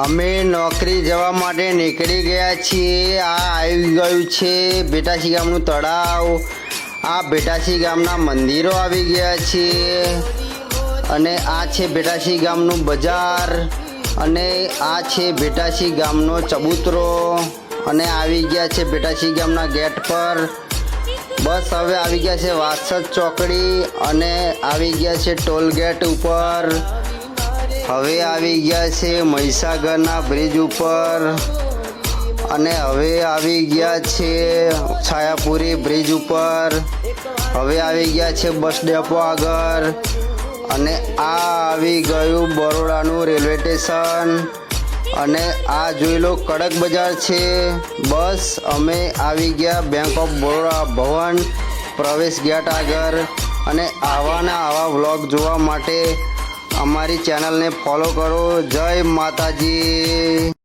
અમે નોકરી જવા માટે નીકળી ગયા છીએ। આ આવી ગયું છે બેટાસી ગામનું તળાવ। આ બેટાસી ગામના મંદિરો આવી ગયા છે અને આ છે બેટાસી ગામનું બજાર અને આ છે બેટાસી ગામનો ચબૂતરો અને આવી ગયા છે બેટાસી ગામના ગેટ પર। બસ હવે આવી ગયા છે વાસદ ચોકડી અને આવી ગયા છે ટોલ ગેટ ઉપર। હવે આવી ગયા છે મહીસાગરના બ્રિજ ઉપર અને હવે આવી ગયા છે છાયાપુરી બ્રિજ ઉપર। હવે આવી ગયા છે બસ ડેપો આગળ અને આ આવી ગયું બરોડાનું રેલવે સ્ટેશન અને આ જોઈ લો કડક બજાર છે। બસ અમે આવી ગયા બેંક ઓફ બરોડા ભવન પ્રવેશ ગેટ આગળ અને આવાના આવા વ્લોગ જોવા માટે અમારી ચેનલને ફોલો કરો। જય માતાજી।